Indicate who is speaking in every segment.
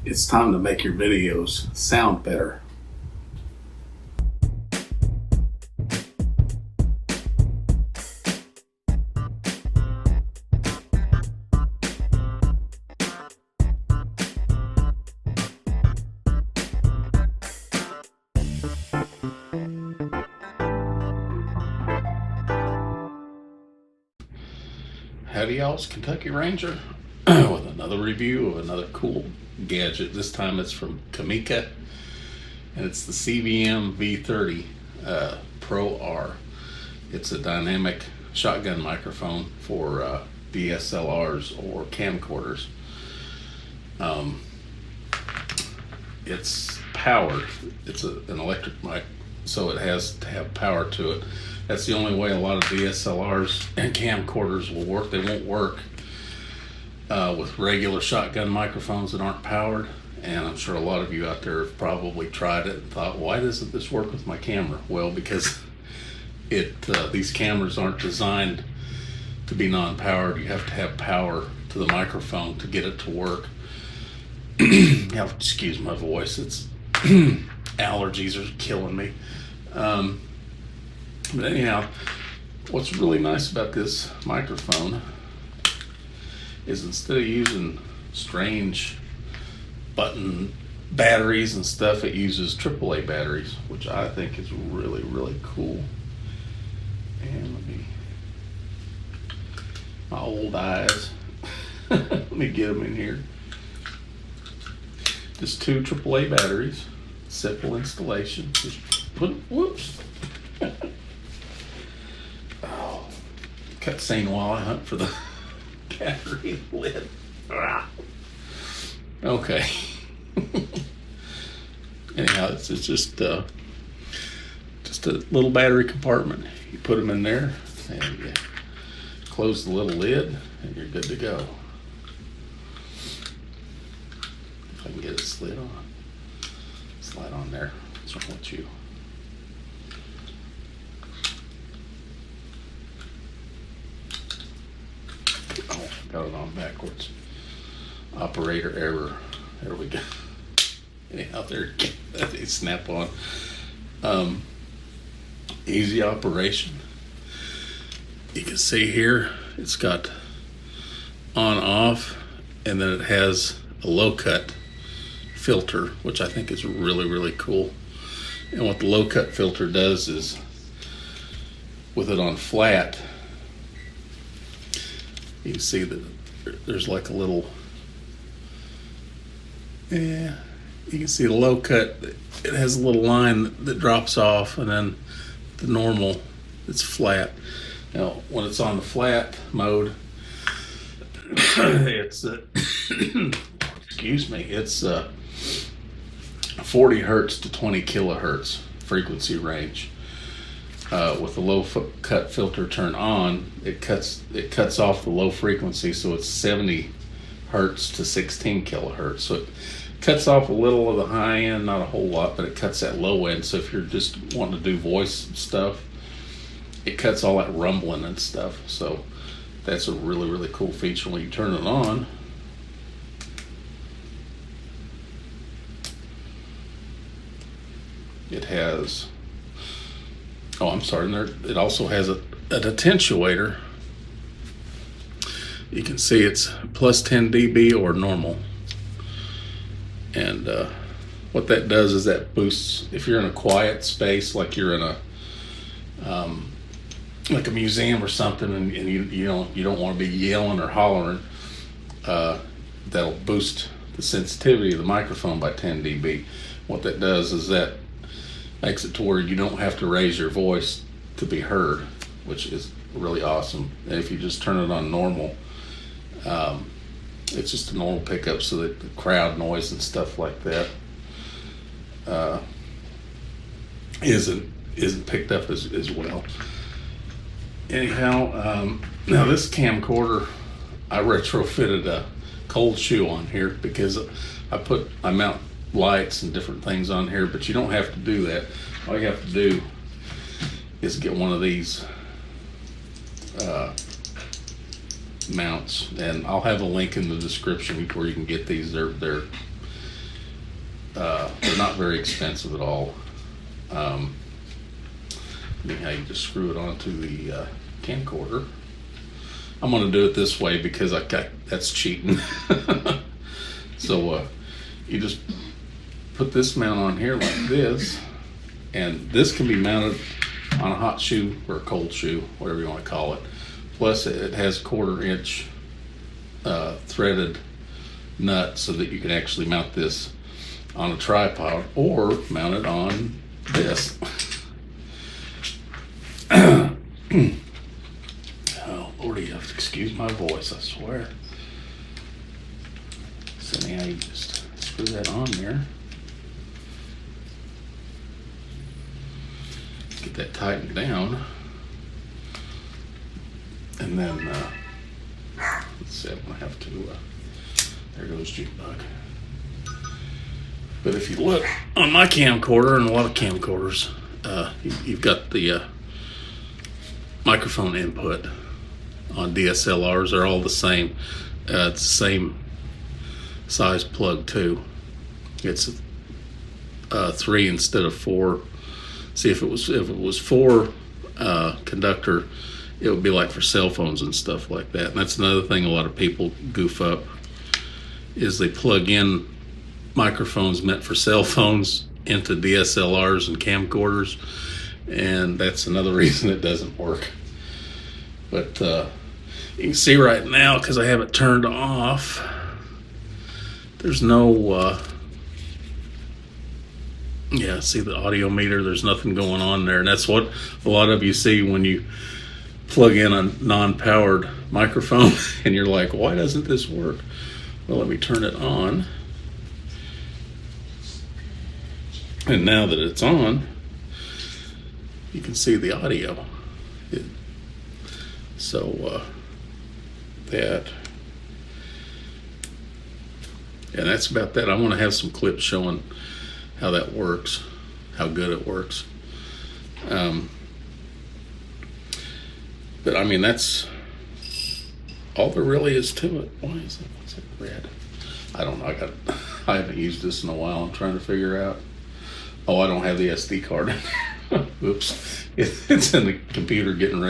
Speaker 1: It's time to make your videos sound better. Howdy y'all, it's Kentucky Ranger with another review of another cool gadget. This time it's from Comica, and it's the CVM-V30 Pro R. It's a dynamic shotgun microphone for DSLRs or camcorders. It's powered. It's an electric mic, so it has to have power to it. That's the only way a lot of DSLRs and camcorders will work. They won't work with regular shotgun microphones that aren't powered. And I'm sure a lot of you out there have probably tried it and thought, why doesn't this work with my camera? Well, because these cameras aren't designed to be non-powered. You have to have power to the microphone to get it to work. Excuse my voice. It's allergies are killing me. But anyhow, what's really nice about this microphone is instead of using strange button batteries and stuff, it uses AAA batteries, which I think is really, really cool. And let me, my old eyes, let me get them in here. Just 2 AAA batteries, simple installation. Just put, whoops. Cutscene while I hunt for the battery lid. Okay. Anyhow, it's just a little battery compartment. You put them in there, and you close the little lid, and you're good to go. If I can get it slid on, slide on there. What's wrong with you? Oh, got it on backwards. Operator error. There we go. Anyhow, there it snap on. Easy operation. You can see here it's got on off, and then it has a low cut filter, which I think is really, really cool. And what the low cut filter does is, with it on flat, you can see that there's like a little, you can see the low cut, it has a little line that drops off, and then the normal, it's flat. Now, when it's on the flat mode, it's, excuse me, it's 40 hertz to 20 kilohertz frequency range. With the low cut filter turned on, it cuts off the low frequency, so it's 70 hertz to 16 kilohertz. So it cuts off a little of the high end, not a whole lot, but it cuts that low end. So if you're just wanting to do voice stuff, it cuts all that rumbling and stuff. So that's a really, really cool feature. When you turn it on, it has, oh, I'm sorry, it also has an attenuator. You can see it's plus 10 dB or normal. And what that does is that boosts, if you're in a quiet space, like you're in a like a museum or something, and you don't want to be yelling or hollering, that'll boost the sensitivity of the microphone by 10 dB. What that does is that makes it to where you don't have to raise your voice to be heard, which is really awesome. And if you just turn it on normal, it's just a normal pickup, so that the crowd noise and stuff like that isn't picked up as well. Anyhow, now this camcorder, I retrofitted a cold shoe on here because I mount lights and different things on here, but you don't have to do that. All you have to do is get one of these mounts, and I'll have a link in the description where you can get these. They're They're not very expensive at all. Anyhow, you just screw it onto the camcorder. I'm going to do it this way because that's cheating. So you just put this mount on here like this, and this can be mounted on a hot shoe or a cold shoe, whatever you want to call it. Plus it has 1/4 inch threaded nut so that you can actually mount this on a tripod or mount it on this. Oh Lordy, you have to excuse my voice, I swear. So anyhow, you just screw that on there. Get that tightened down. And then, let's see, I'm gonna have to, there goes Jukebug. But if you look on my camcorder, and a lot of camcorders, you've got the microphone input on DSLRs. They're all the same. It's the same size plug too. It's 3 instead of 4. See, if it was 4 conductor, it would be like for cell phones and stuff like that. And that's another thing a lot of people goof up, is they plug in microphones meant for cell phones into DSLRs and camcorders, and that's another reason it doesn't work. But you can see right now, because I have it turned off, there's no yeah, see the audio meter, there's nothing going on there. And that's what a lot of you see when you plug in a non-powered microphone and you're like, why doesn't this work? Well, let me turn it on. And now that it's on, you can see the audio. That, and that's about that. I want to have some clips showing how that works, how good it works. But I mean, that's all there really is to it. Why is it? What's it red? I don't know. I haven't used this in a while. I'm trying to figure out. Oh, I don't have the SD card. Oops. It's in the computer I'm getting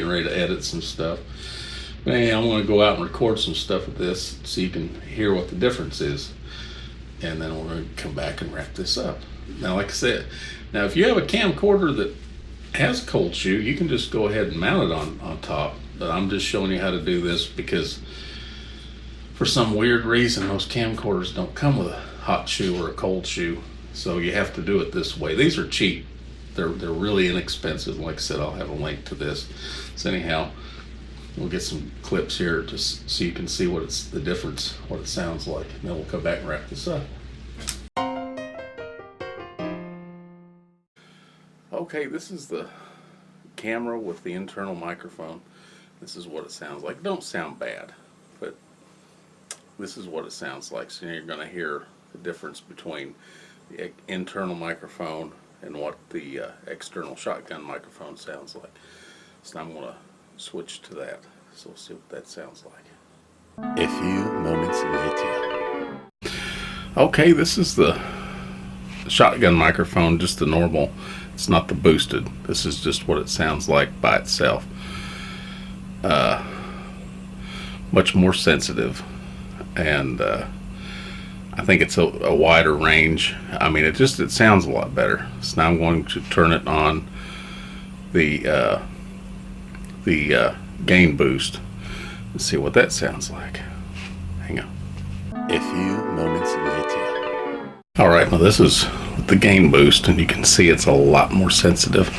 Speaker 1: ready to edit some stuff. But anyway, I want to go out and record some stuff with this so you can hear what the difference is. And then we're going to come back and wrap this up. Now, like I said, now if you have a camcorder that has a cold shoe, you can just go ahead and mount it on top. But I'm just showing you how to do this because for some weird reason, those camcorders don't come with a hot shoe or a cold shoe. So you have to do it this way. These are cheap. They're really inexpensive. Like I said, I'll have a link to this. So anyhow, we'll get some clips here just so you can see the difference, what it sounds like. And then we'll come back and wrap this up. Okay, this is the camera with the internal microphone. This is what it sounds like. It don't sound bad, but this is what it sounds like. So you're going to hear the difference between the internal microphone and what the external shotgun microphone sounds like. So I'm going to switch to that. So we'll see what that sounds like. A few moments later. Okay, this is the shotgun microphone, just the normal. It's not the boosted. This is just what it sounds like by itself. Much more sensitive, and I think it's a wider range. I mean, it sounds a lot better. So now I'm going to turn it on the gain boost. Let's see what that sounds like. Hang on. A few moments later. Alright, now this is the gain boost, and you can see it's a lot more sensitive.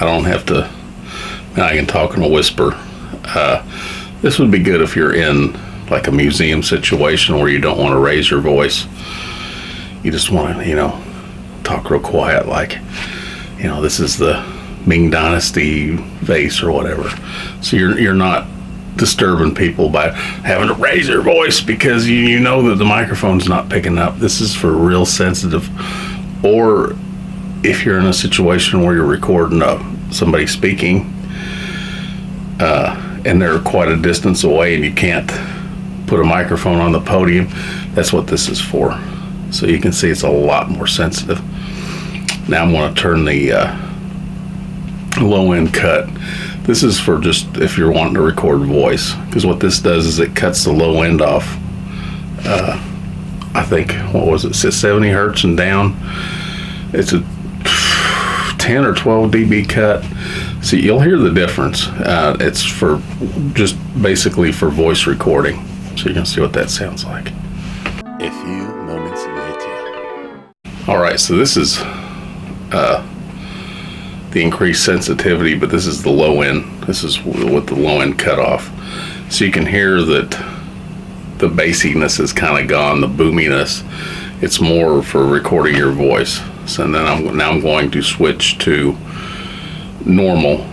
Speaker 1: I don't have to, I can talk in a whisper. This would be good if you're in like a museum situation where you don't want to raise your voice. You just want to, talk real quiet, like, this is the Ming Dynasty vase or whatever. So you're not disturbing people by having to raise your voice because you know that the microphone's not picking up. This is for real sensitive, or if you're in a situation where you're recording somebody speaking and they're quite a distance away and you can't put a microphone on the podium, that's what this is for. So you can see it's a lot more sensitive. Now I'm going to turn the low end cut. This is for just if you're wanting to record voice, because what this does is it cuts the low end off. I think, what was it, 70 hertz and down. It's a 10 or 12 dB cut. So you'll hear the difference. It's for just basically for voice recording. So you can see what that sounds like.
Speaker 2: A few moments later.
Speaker 1: All right, so this is the increased sensitivity, but this is the low end. This is with the low end cut off. So you can hear that the bassiness is kind of gone, the boominess. It's more for recording your voice. So then I'm going to switch to normal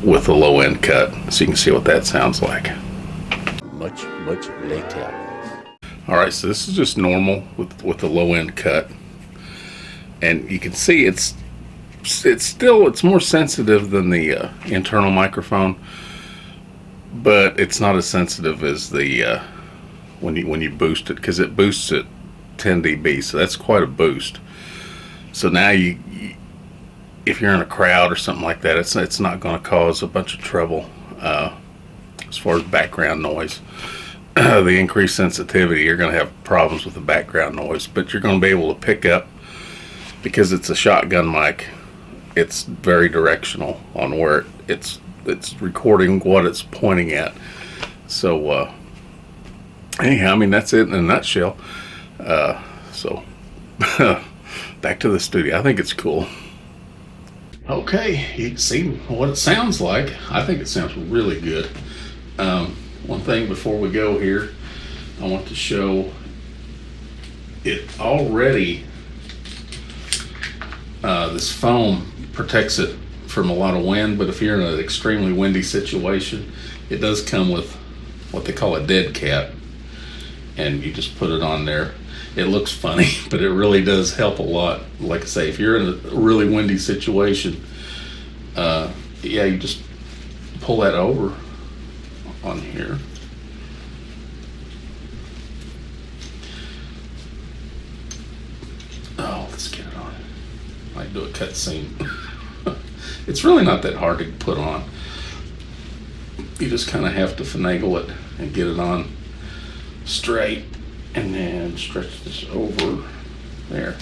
Speaker 1: with the low end cut, so you can see what that sounds like.
Speaker 2: Much later.
Speaker 1: All right, so this is just normal with the low end cut, and you can see it's more sensitive than the internal microphone, but it's not as sensitive as the when you boost it, because it boosts at 10 dB, so that's quite a boost. So now if you're in a crowd or something like that, it's not going to cause a bunch of trouble as far as background noise. The increased sensitivity, you're going to have problems with the background noise, but you're going to be able to pick up, because it's a shotgun mic. It's very directional on where it's recording what it's pointing at. So anyhow, I mean, that's it in a nutshell. So back to the studio. I think it's cool. Okay, you can see what it sounds like. I think it sounds really good. One thing before we go here, I want to show it already. This foam protects it from a lot of wind, but if you're in an extremely windy situation, it does come with what they call a dead cat, and you just put it on there. It looks funny, but it really does help a lot. Like I say, if you're in a really windy situation, yeah, you just pull that over on here. Oh, let's get it on. Might do a cut scene. It's really not that hard to put on. You just kind of have to finagle it and get it on straight, and then stretch this over there.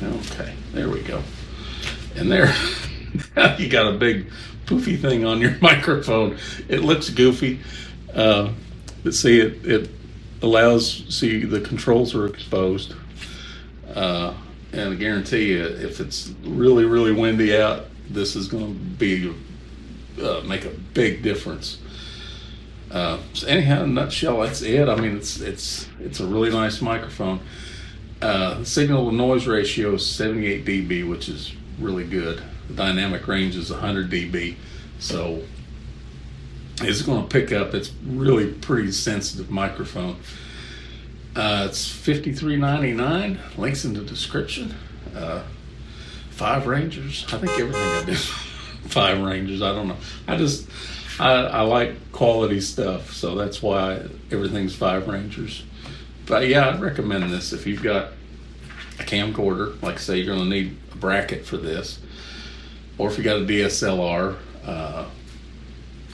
Speaker 1: Okay, there we go. And there, you got a big poofy thing on your microphone. It looks goofy, but see, it allows, see, the controls are exposed. And I guarantee you, if it's really, really windy out, this is going to be make a big difference. So anyhow, in a nutshell, that's it. I mean, it's a really nice microphone. Signal to noise ratio is 78 dB, which is really good. The dynamic range is 100 dB, so it's going to pick up. It's really pretty sensitive microphone. It's $53.99. Links in the description. 5 Rangers. I think everything I do 5 Rangers. I don't know. I like quality stuff, so that's why everything's 5 Rangers. But yeah, I'd recommend this if you've got a camcorder. Like I say, you're going to need a bracket for this, or if you got a DSLR.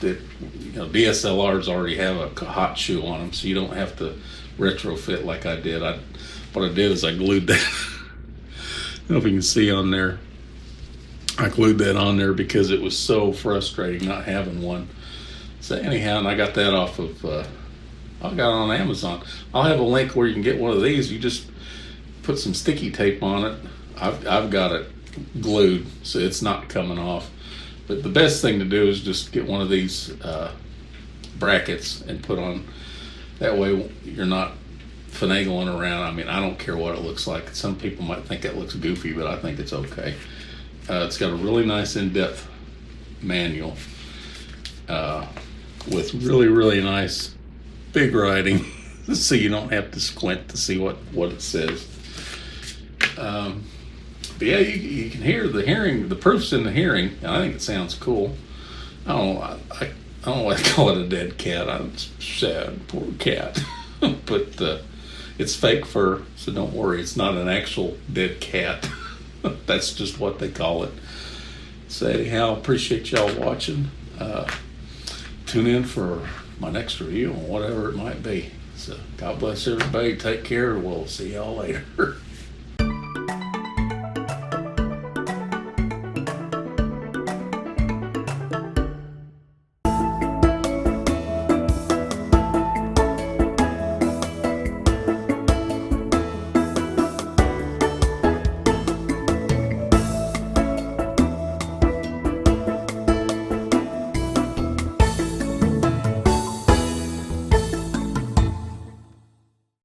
Speaker 1: That, you know, DSLRs already have a hot shoe on them, so you don't have to retrofit like I did. What I did is I glued that. I don't know if you can see on there. I glued that on there because it was so frustrating not having one. So anyhow, and I got that off of, I got it on Amazon. I'll have a link where you can get one of these. You just put some sticky tape on it. I've got it glued, so it's not coming off. But the best thing to do is just get one of these brackets and put on. That way you're not finagling around. I mean, I don't care what it looks like. Some people might think it looks goofy, but I think it's okay. It's got a really nice in-depth manual with really, really nice big writing, so you don't have to squint to see what it says. But yeah, you can hear the proof's in the hearing, and I think it sounds cool. I don't know why they call it a dead cat. I'm sad, poor cat. But It's fake fur, so don't worry. It's not an actual dead cat. That's just what they call it. So anyhow, appreciate y'all watching. Tune in for my next review on whatever it might be. So God bless everybody. Take care. We'll see y'all later.